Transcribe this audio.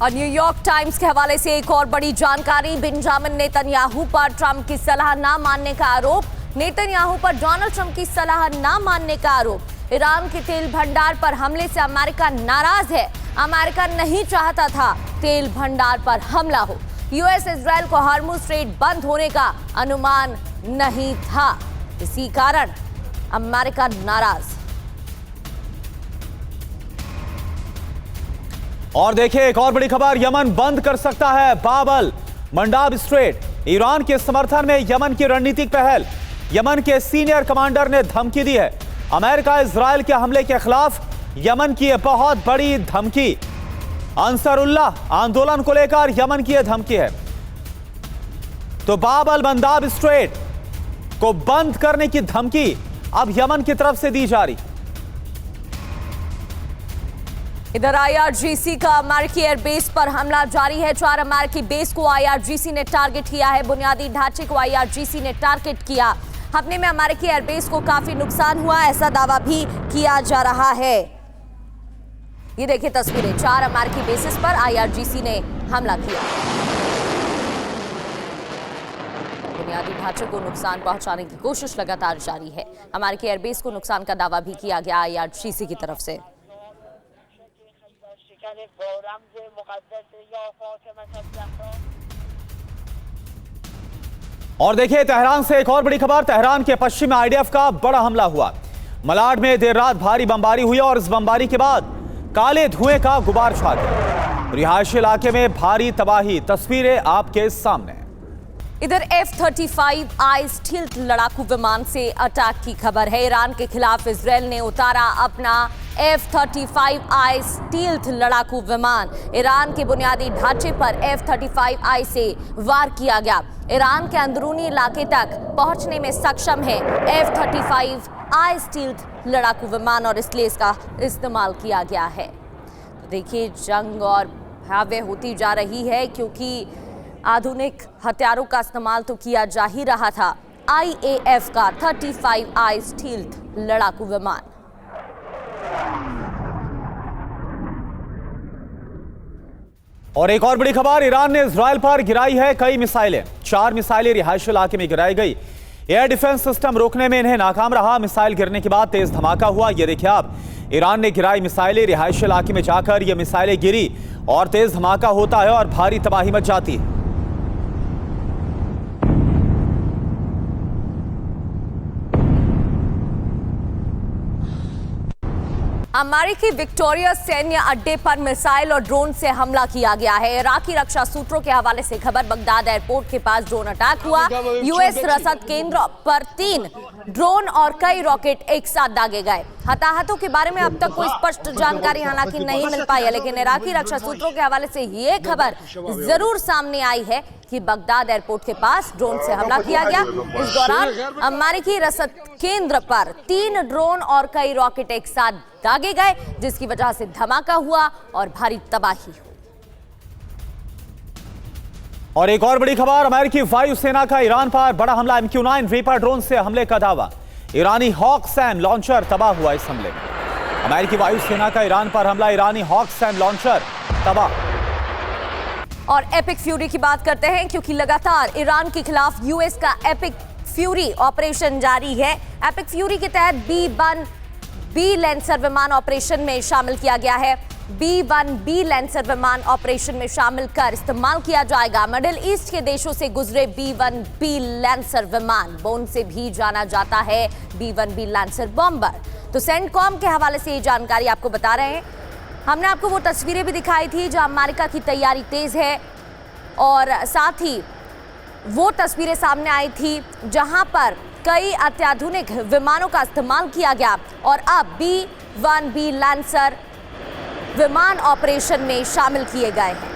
और New York times के हवाले से एक और बड़ी जानकारी। बेंजामिन नेतन्याहू पर ट्रंप की सलाह ना मानने का आरोप। नेतन्याहू पर डोनाल्ड ट्रंप की सलाह ना मानने का आरोप। ईरान के तेल भंडार पर हमले से अमेरिका नाराज है। अमेरिका नहीं चाहता था तेल भंडार पर हमला हो। यूएस इजराइल को हार्मुज स्ट्रेट बंद होने का अनुमान नहीं था, इसी कारण अमेरिका नाराज। और देखिए एक और बड़ी खबर, यमन बंद कर सकता है बाब मंडाब स्ट्रेट। ईरान के समर्थन में यमन की रणनीतिक पहल। यमन के सीनियर कमांडर ने धमकी दी है। अमेरिका इजराइल के हमले के खिलाफ यमन की बहुत बड़ी धमकी। अंसरुल्लाह आंदोलन को लेकर यमन की यह धमकी है। तो बाब मंडाब स्ट्रेट को बंद करने की धमकी अब यमन की तरफ से दी जा रही। इधर आईआरजीसी का अमेरिकी एयरबेस पर हमला जारी है। 4 अमेरिकी बेस को आईआरजीसी ने टारगेट किया है। बुनियादी ढांचे को आईआरजीसी ने टारगेट किया। हमले में अमेरिकी एयरबेस को काफी नुकसान हुआ, ऐसा दावा भी किया जा रहा है। ये देखिए तस्वीरें, 4 अमेरिकी बेसिस पर आईआरजीसी ने हमला किया। बुनियादी ढांचे को नुकसान पहुंचाने की कोशिश लगातार जारी है। अमेरिकी एयरबेस को नुकसान का दावा भी किया गया आईआरजीसी की तरफ से। और देखिए तेहरान से एक और बड़ी खबर। तेहरान के पश्चिम में आईडीएफ का बड़ा हमला हुआ। मलाड में देर रात भारी बमबारी हुई और इस बमबारी के बाद काले धुएं का गुबार छा गया। रिहायशी इलाके में भारी तबाही, तस्वीरें आपके सामने। इधर F-35I स्टील्थ लड़ाकू विमान से अटैक की खबर है। ईरान के खिलाफ इजराइल ने उतारा अपना F-35I स्टील्थ लड़ाकू विमान। ईरान के बुनियादी ढांचे पर F-35I से वार किया गया। ईरान के अंदरूनी इलाके तक पहुंचने में सक्षम है F-35I स्टील्थ लड़ाकू विमान और इसलिए इसका इस्तेमाल किया गया है। तो देखिए जंग और भयावह होती जा रही है क्योंकि आधुनिक हथियारों का इस्तेमाल तो किया जा ही रहा था। IAF का 35I स्टील्थ लड़ाकू विमान। और एक और बड़ी खबर, ईरान ने इजराइल पर गिराई है कई मिसाइलें। 4 मिसाइलें रिहायशी इलाके में गिराई गई। एयर डिफेंस सिस्टम रोकने में इन्हें नाकाम रहा। मिसाइल गिरने के बाद तेज धमाका हुआ। ये देखिए आप, ईरान ने गिराई मिसाइलें। रिहायशी इलाके में जाकर ये मिसाइलें गिरी और तेज धमाका होता है और भारी तबाही मच जाती है। अमेरिकी विक्टोरिया सैन्य अड्डे पर मिसाइल और ड्रोन से हमला किया गया है। इराकी रक्षा सूत्रों के हवाले से खबर, बगदाद एयरपोर्ट के पास ड्रोन अटैक हुआ। यूएस रसद केंद्र पर 3 ड्रोन और कई रॉकेट एक साथ दागे गए। हताहतों के बारे में अब तक कोई स्पष्ट जानकारी हालांकि नहीं मिल पाई है, लेकिन इराकी रक्षा सूत्रों के हवाले से ये खबर जरूर सामने आई है कि बगदाद एयरपोर्ट के पास ड्रोन से हमला किया गया। इस दौरान अमेरिकी रसद केंद्र पर 3 ड्रोन और कई रॉकेट एक साथ दागे गए, जिसकी वजह से धमाका हुआ और भारी तबाही हुई। और एक और बड़ी खबर, अमेरिकी वायुसेना का ईरान पर बड़ा हमला। MQ-9 रीपर ड्रोन से हमले का दावा। ईरानी हॉक सैम लॉन्चर तबाह हुआ इस हमले में। अमेरिकी वायुसेना का ईरान पर हमला, ईरानी हॉक सैम लॉन्चर तबाह। और एपिक फ्यूरी की बात करते हैं क्योंकि लगातार ईरान के खिलाफ यूएस का एपिक फ्यूरी ऑपरेशन जारी है। एपिक फ्यूरी के तहत B-1B लैंसर विमान ऑपरेशन में शामिल किया गया है। B-1B लैंसर विमान ऑपरेशन में शामिल कर इस्तेमाल किया जाएगा मिडिल ईस्ट के देशों से गुजरे B-1B लैंसर विमान। बोन से भी जाना जाता है B-1B लैंसर बॉम्बर। तो सेंटकॉम के हवाले से ये जानकारी आपको बता रहे हैं। हमने आपको वो तस्वीरें भी दिखाई थी जहां अमेरिका की तैयारी तेज है और साथ ही वो तस्वीरें सामने आई थी जहां पर कई अत्याधुनिक विमानों का इस्तेमाल किया गया और अब B-1B लैंसर विमान ऑपरेशन में शामिल किए गए हैं।